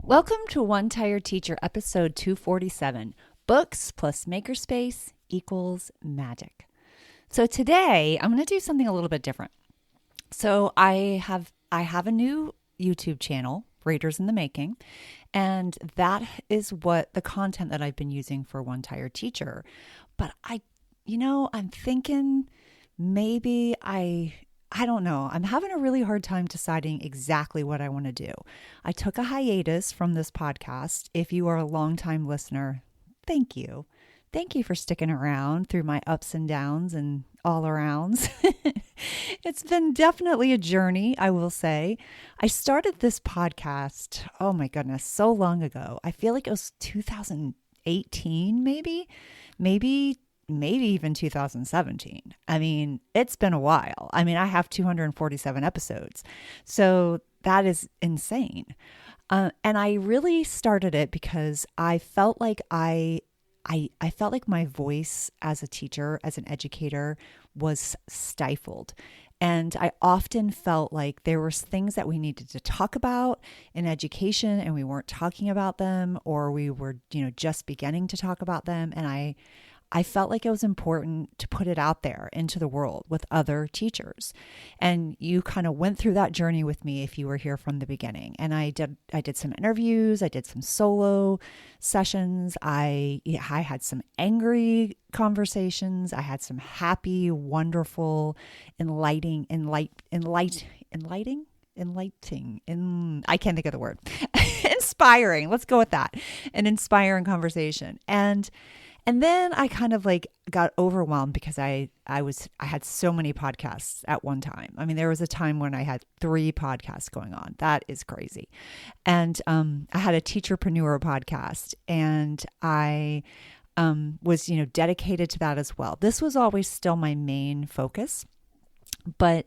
Welcome to One Tired Teacher, episode 247, Books plus Makerspace equals magic. So today I'm going to do something a little bit different. So I have a new YouTube channel, Readers in the Making, and that is what the content that I've been using for One Tired Teacher. But I'm thinking maybe I don't know. I'm having a really hard time deciding exactly what I want to do. I took a hiatus from this podcast. If you are a longtime listener, thank you. Thank you for sticking around through my ups and downs and all arounds. It's been definitely a journey, I will say. I started this podcast, oh my goodness, so long ago. I feel like it was 2018, maybe even 2017. I mean, it's been a while. I mean, I have 247 episodes. So that is insane. And I really started it because I felt like I felt like my voice as a teacher, as an educator, was stifled. And I often felt like there were things that we needed to talk about in education and we weren't talking about them, or we were, just beginning to talk about them. And I felt like it was important to put it out there into the world with other teachers. And you kind of went through that journey with me if you were here from the beginning. And I did some interviews, I did some solo sessions, I had some angry conversations, I had some happy, wonderful, enlightening, I can't think of the word. Inspiring. Let's go with that. An inspiring conversation. And then I kind of got overwhelmed because I had so many podcasts at one time. I mean, there was a time when I had 3 podcasts going on. That is crazy. And I had a teacherpreneur podcast, and I was, dedicated to that as well. This was always still my main focus, but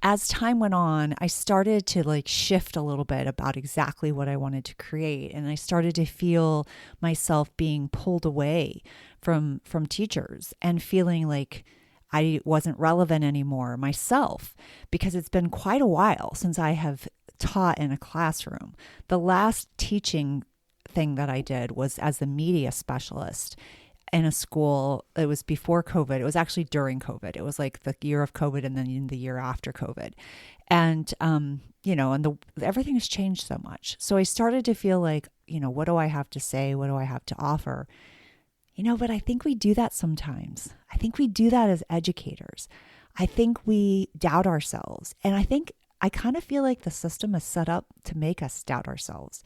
as time went on, I started to shift a little bit about exactly what I wanted to create. And I started to feel myself being pulled away from teachers and feeling like I wasn't relevant anymore myself, because it's been quite a while since I have taught in a classroom. The last teaching thing that I did was as the media specialist in a school. It was before COVID. It was actually during COVID. It was like the year of COVID and then in the year after COVID. And, everything has changed so much. So I started to feel like, what do I have to say? What do I have to offer? But I think we do that sometimes. I think we do that as educators. I think we doubt ourselves. And I kind of feel like the system is set up to make us doubt ourselves.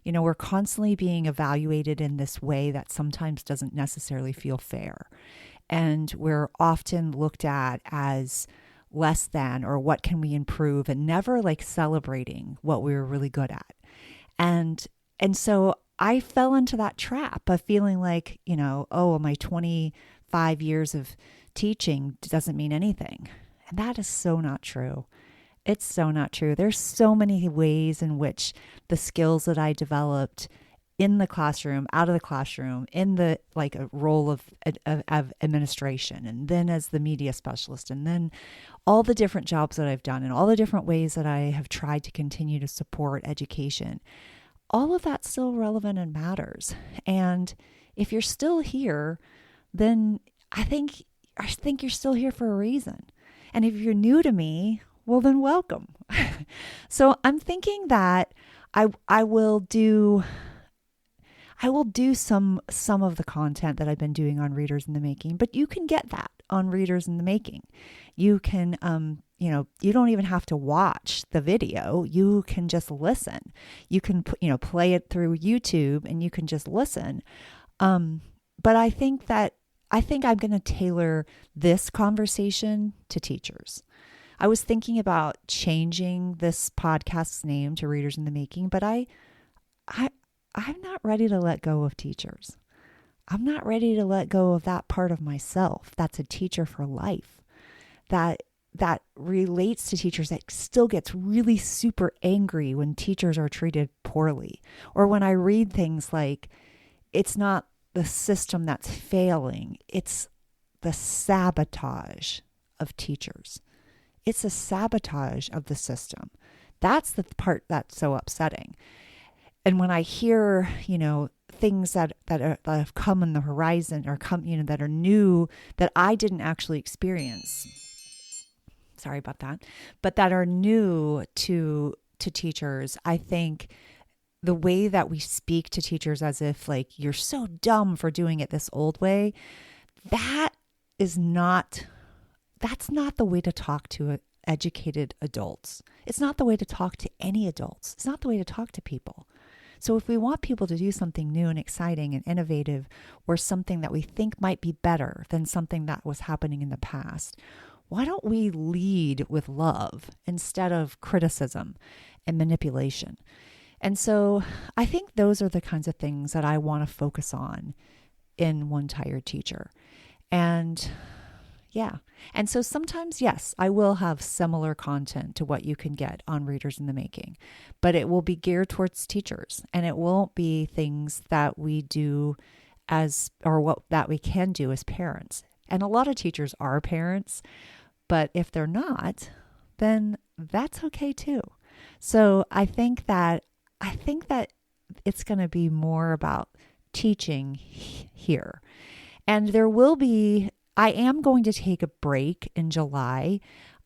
We're constantly being evaluated in this way that sometimes doesn't necessarily feel fair. And we're often looked at as less than, or what can we improve, and never celebrating what we were really good at. And so I fell into that trap of feeling like, my 25 years of teaching doesn't mean anything. And that is so not true. It's so not true. There's so many ways in which the skills that I developed in the classroom, out of the classroom, in the a role of administration, and then as the media specialist, and then all the different jobs that I've done and all the different ways that I have tried to continue to support education, all of that's still relevant and matters. And if you're still here, then I think you're still here for a reason. And if you're new to me, well, then welcome. So I'm thinking that I will do some of the content that I've been doing on Readers in the Making, but you can get that on Readers in the Making. You can, you don't even have to watch the video. You can just listen. You can, play it through YouTube and you can just listen. But I think I'm going to tailor this conversation to teachers. I was thinking about changing this podcast's name to Readers in the Making, but I'm not ready to let go of teachers. I'm not ready to let go of that part of myself that's a teacher for life, that relates to teachers, that still gets really super angry when teachers are treated poorly, or when I read things like, it's not the system that's failing, it's the sabotage of teachers. It's a sabotage of the system. That's the part that's so upsetting. And when I hear, things that have come on the horizon or come, that are new that I didn't actually experience. Sorry about that, but that are new to teachers, I think the way that we speak to teachers as if like you're so dumb for doing it this old way, that is not that's not the way to talk to educated adults. It's not the way to talk to any adults. It's not the way to talk to people. So if we want people to do something new and exciting and innovative, or something that we think might be better than something that was happening in the past, why don't we lead with love instead of criticism and manipulation? And so I think those are the kinds of things that I want to focus on in One Tired Teacher. And yeah. And so sometimes, yes, I will have similar content to what you can get on Readers in the Making, but it will be geared towards teachers, and it won't be things that we do that we can do as parents. And a lot of teachers are parents, but if they're not, then that's okay too. So I think that it's going to be more about teaching here. And I am going to take a break in July.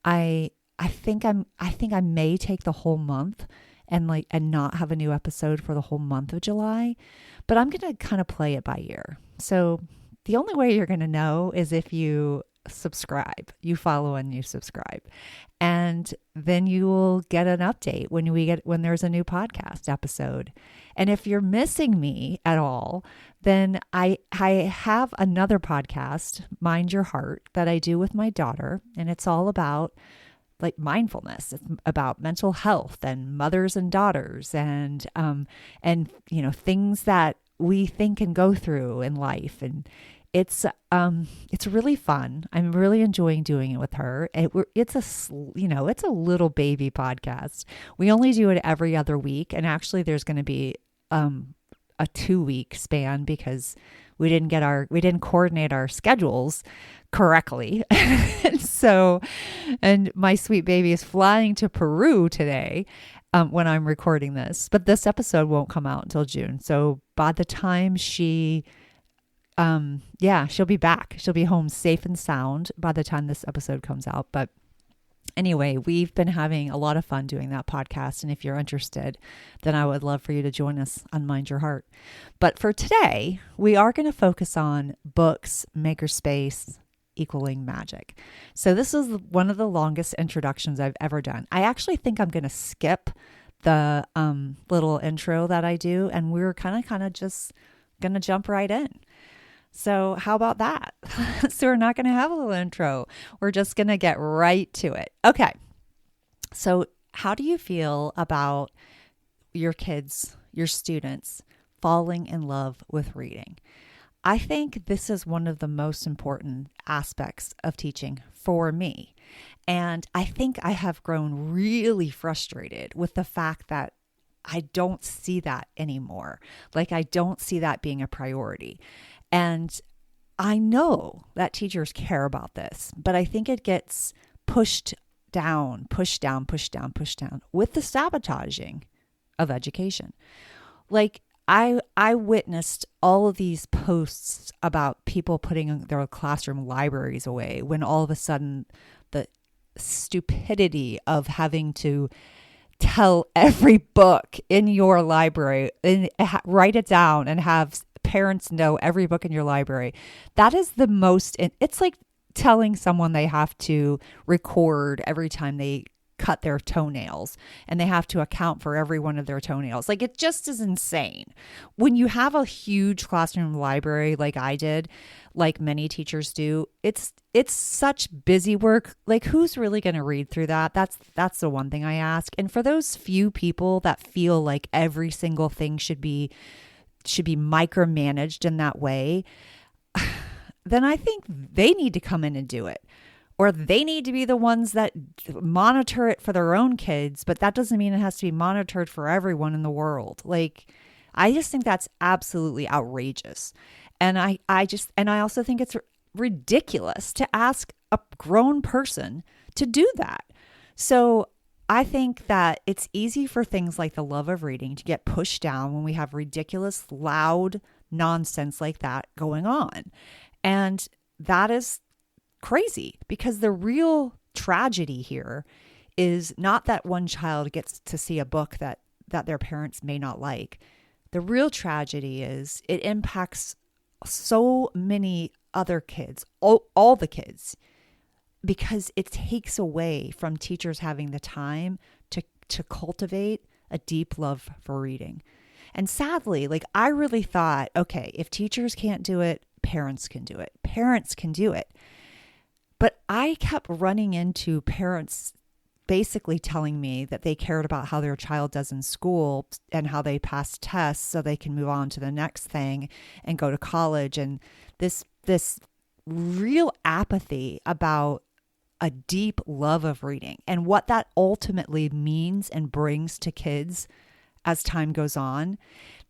I think I may take the whole month and not have a new episode for the whole month of July, but I'm going to kind of play it by ear. So the only way you're going to know is if you subscribe, you follow and you subscribe. And then you will get an update when there's a new podcast episode. And if you're missing me at all, then I have another podcast, Mind Your Heart, that I do with my daughter. And it's all about like mindfulness. It's about mental health and mothers and daughters and things that we think and go through in life. And it's really fun. I'm really enjoying doing it with her. It's a little baby podcast. We only do it every other week. And actually there's going to be a 2-week span because we didn't coordinate our schedules correctly. And my sweet baby is flying to Peru today when I'm recording this, but this episode won't come out until June. So by the time she'll be back. She'll be home safe and sound by the time this episode comes out. But anyway, we've been having a lot of fun doing that podcast. And if you're interested, then I would love for you to join us on Mind Your Heart. But for today, we are going to focus on books, makerspace, equaling magic. So this is one of the longest introductions I've ever done. I actually think I'm going to skip the little intro that I do. And we're kind of just going to jump right in. So how about that? So we're not going to have a little intro. We're just going to get right to it. Okay. So how do you feel about your kids, your students, falling in love with reading? I think this is one of the most important aspects of teaching for me. And I think I have grown really frustrated with the fact that I don't see that anymore. Like I don't see that being a priority. And I know that teachers care about this, but I think it gets pushed down with the sabotaging of education. Like I witnessed all of these posts about people putting their classroom libraries away when all of a sudden the stupidity of having to tell every book in your library and write it down and have parents know every book in your library. That is the most, it's like telling someone they have to record every time they cut their toenails and they have to account for every one of their toenails. Like it just is insane. When you have a huge classroom library like I did, like many teachers do, it's such busy work. Like who's really going to read through that? That's the one thing I ask. And for those few people that feel like every single thing should be micromanaged in that way, then I think they need to come in and do it. Or they need to be the ones that monitor it for their own kids, but that doesn't mean it has to be monitored for everyone in the world. Like, I just think that's absolutely outrageous. And I also think it's ridiculous to ask a grown person to do that. So I think that it's easy for things like the love of reading to get pushed down when we have ridiculous, loud nonsense like that going on. And that is crazy because the real tragedy here is not that one child gets to see a book that their parents may not like. The real tragedy is it impacts so many other kids, all the kids, because it takes away from teachers having the time to cultivate a deep love for reading. And sadly, like I really thought, okay, if teachers can't do it, parents can do it. Parents can do it. But I kept running into parents basically telling me that they cared about how their child does in school and how they pass tests so they can move on to the next thing and go to college. And this real apathy about a deep love of reading and what that ultimately means and brings to kids as time goes on.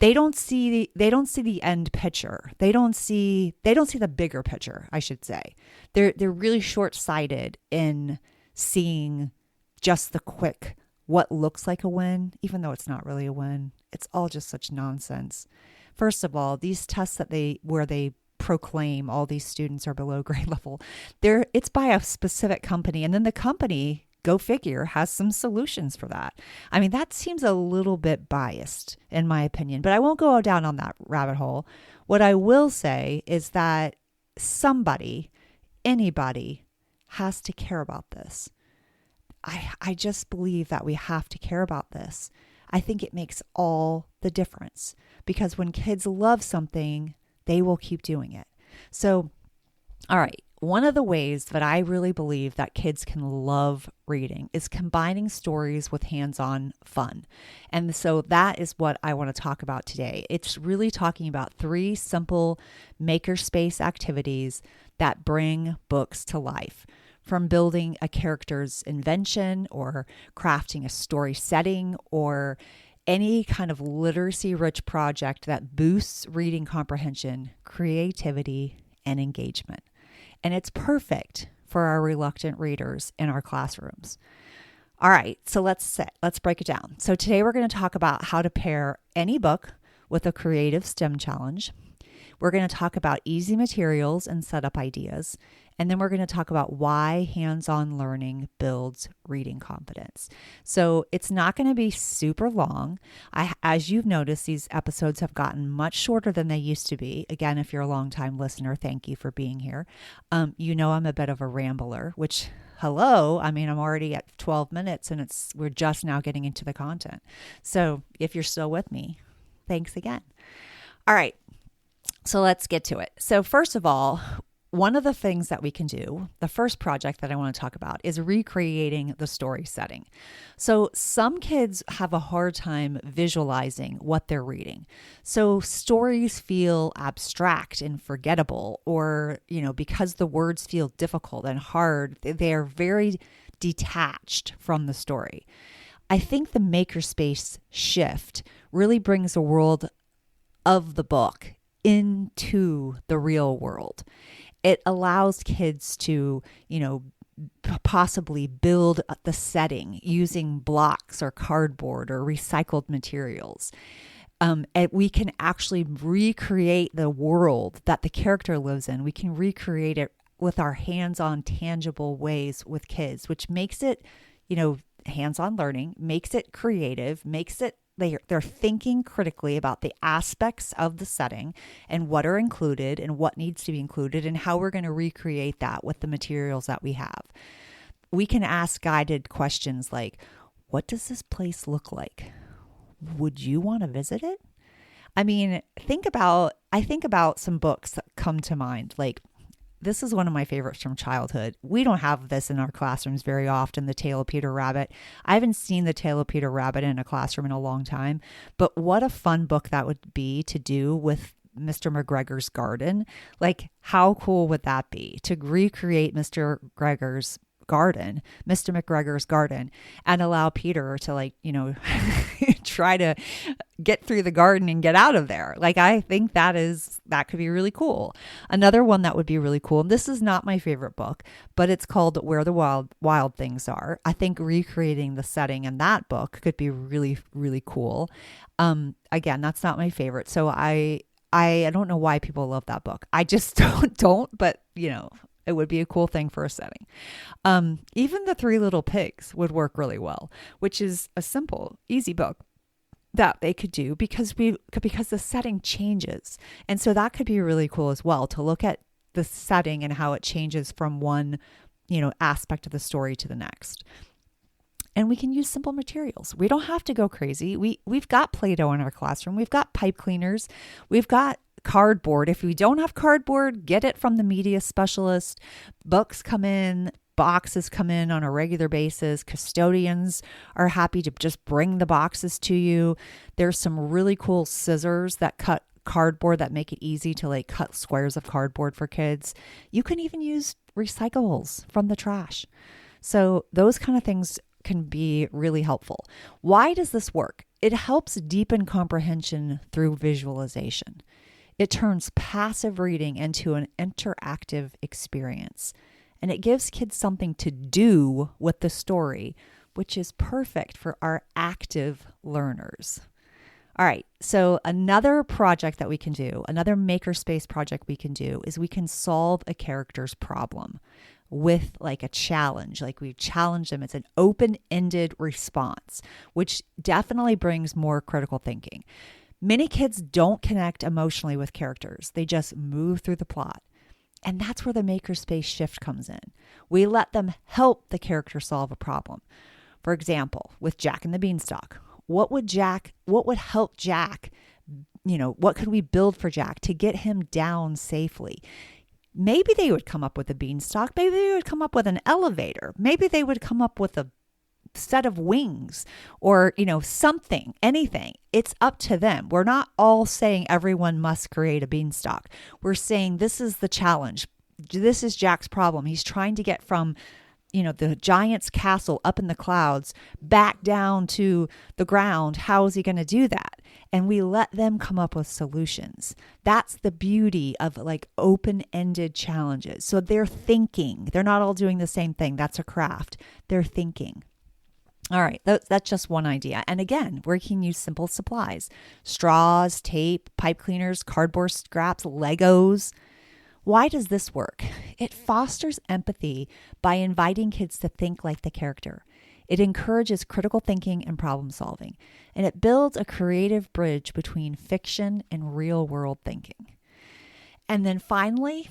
They don't see the end picture. They don't see the bigger picture, I should say. They're really short-sighted in seeing just the quick what looks like a win, even though it's not really a win. It's all just such nonsense. First of all, these tests where they proclaim all these students are below grade level, it's by a specific company, and then the company, go figure, has some solutions for that. I mean, that seems a little bit biased in my opinion, but I won't go down on that rabbit hole. What I will say is that anybody has to care about this. I just believe that we have to care about this. I think it makes all the difference because when kids love something, they will keep doing it. So, all right, one of the ways that I really believe that kids can love reading is combining stories with hands-on fun. And so that is what I want to talk about today. It's really talking about 3 simple makerspace activities that bring books to life. From building a character's invention or crafting a story setting or any kind of literacy-rich project that boosts reading comprehension, creativity, and engagement. And it's perfect for our reluctant readers in our classrooms. All right, so let's break it down. So today we're going to talk about how to pair any book with a creative STEM challenge. We're going to talk about easy materials and setup ideas. And then we're going to talk about why hands-on learning builds reading confidence. So it's not going to be super long. As you've noticed, these episodes have gotten much shorter than they used to be. Again, if you're a long-time listener, thank you for being here. You know I'm a bit of a rambler, which, hello, I mean, I'm already at 12 minutes and we're just now getting into the content. So if you're still with me, thanks again. All right, so let's get to it. So first of all, one of the things that we can do, the first project that I want to talk about is recreating the story setting. So some kids have a hard time visualizing what they're reading. So stories feel abstract and forgettable, or, because the words feel difficult and hard, they are very detached from the story. I think the makerspace shift really brings a world of the book into the real world. It allows kids to, possibly build the setting using blocks or cardboard or recycled materials. And we can actually recreate the world that the character lives in. We can recreate it with our hands-on, tangible ways with kids, which makes it, hands-on learning, makes it creative, makes it they're thinking critically about the aspects of the setting and what are included and what needs to be included and how we're going to recreate that with the materials that we have. We can ask guided questions like, what does this place look like? Would you want to visit it? I mean, I think about some books that come to mind. Like, this is one of my favorites from childhood. We don't have this in our classrooms very often, The Tale of Peter Rabbit. I haven't seen The Tale of Peter Rabbit in a classroom in a long time, but what a fun book that would be to do with Mr. McGregor's garden. Like, how cool would that be to recreate Mr. McGregor's garden, Mr. McGregor's garden, and allow Peter to like, try to get through the garden and get out of there. Like, I think that could be really cool. Another one that would be really cool, and this is not my favorite book, but it's called Where the Wild Things Are. I think recreating the setting in that book could be really, really cool. Again, that's not my favorite. So I don't know why people love that book. I just don't, but it would be a cool thing for a setting. Even The Three Little Pigs would work really well, which is a simple, easy book that they could do because the setting changes. And so that could be really cool as well, to look at the setting and how it changes from one, aspect of the story to the next. And we can use simple materials. We don't have to go crazy. We've got Play-Doh in our classroom. We've got pipe cleaners. We've got cardboard. If we don't have cardboard, get it from the media specialist. Books come in, boxes come in on a regular basis. Custodians are happy to just bring the boxes to you. There's some really cool scissors that cut cardboard that make it easy to like cut squares of cardboard for kids. You can even use recyclables from the trash. So those kind of things can be really helpful. Why does this work? It helps deepen comprehension through visualization. It turns passive reading into an interactive experience, and it gives kids something to do with the story, which is perfect for our active learners. All right, so another project that we can do, another makerspace project we can do, is we can solve a character's problem with like a challenge. Like, we challenge them. It's an open-ended response, which definitely brings more critical thinking. Many kids don't connect emotionally with characters. They just move through the plot. And that's where the makerspace shift comes in. We let them help the character solve a problem. For example, with Jack and the Beanstalk, what would help Jack, what could we build for Jack to get him down safely? Maybe they would come up with a beanstalk. Maybe they would come up with an elevator. Maybe they would come up with a set of wings or, something, anything. It's up to them. We're not all saying everyone must create a beanstalk. We're saying this is the challenge. This is Jack's problem. He's trying to get from, the giant's castle up in the clouds back down to the ground. How is he going to do that? And we let them come up with solutions. That's the beauty of like open-ended challenges. So they're thinking. They're not all doing the same thing. That's a craft. They're thinking. All right, that's just one idea. And again, we can use simple supplies: straws, tape, pipe cleaners, cardboard scraps, Legos. Why does this work? It fosters empathy by inviting kids to think like the character. It encourages critical thinking and problem solving, and it builds a creative bridge between fiction and real world thinking. And then finally,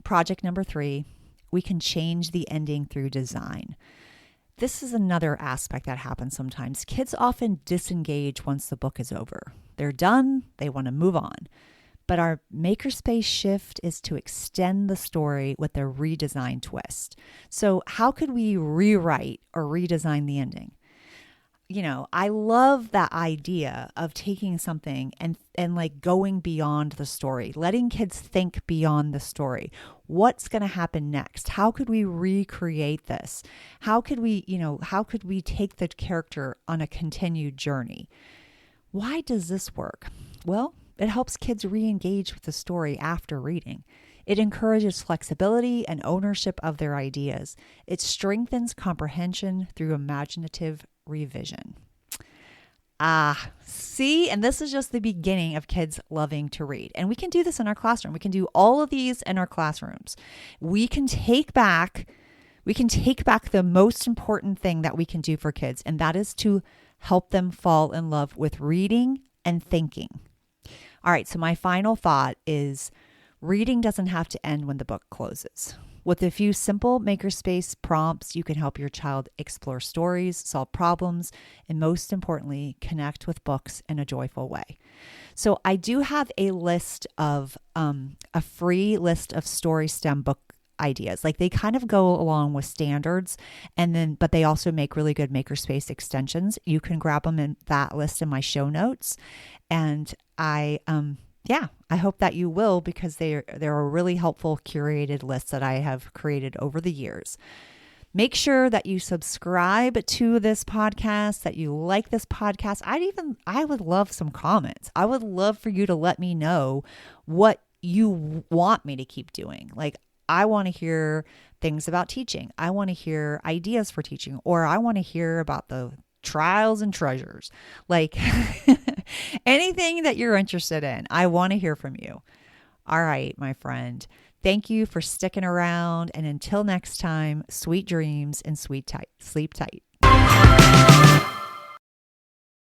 project number 3, we can change the ending through design. This is another aspect that happens sometimes. Kids often disengage once the book is over. They're done, they want to move on. But our makerspace shift is to extend the story with a redesign twist. So how could we rewrite or redesign the ending? I love that idea of taking something and like going beyond the story, letting kids think beyond the story. What's going to happen next? How could we recreate this? How could we take the character on a continued journey? Why does this work? Well, it helps kids re-engage with the story after reading. It encourages flexibility and ownership of their ideas. It strengthens comprehension through imaginative revision. See, and this is just the beginning of kids loving to read. And we can do this in our classroom. We can do all of these in our classrooms. We can take back the most important thing that we can do for kids, and that is to help them fall in love with reading and thinking. All right, so my final thought is reading doesn't have to end when the book closes. With a few simple makerspace prompts, you can help your child explore stories, solve problems, and most importantly, connect with books in a joyful way. So I do have a list of a free list of story STEM book ideas. Like, they kind of go along with standards, but they also make really good makerspace extensions. You can grab them in that list in my show notes. And I hope that you will, because they're a really helpful curated list that I have created over the years. Make sure that you subscribe to this podcast, that you like this podcast. I would love some comments. I would love for you to let me know what you want me to keep doing. Like, I want to hear things about teaching. I want to hear ideas for teaching, or I want to hear about the trials and treasures. Like anything that you're interested in, I want to hear from you. All right, my friend. Thank you for sticking around. And until next time, sweet dreams and sleep tight.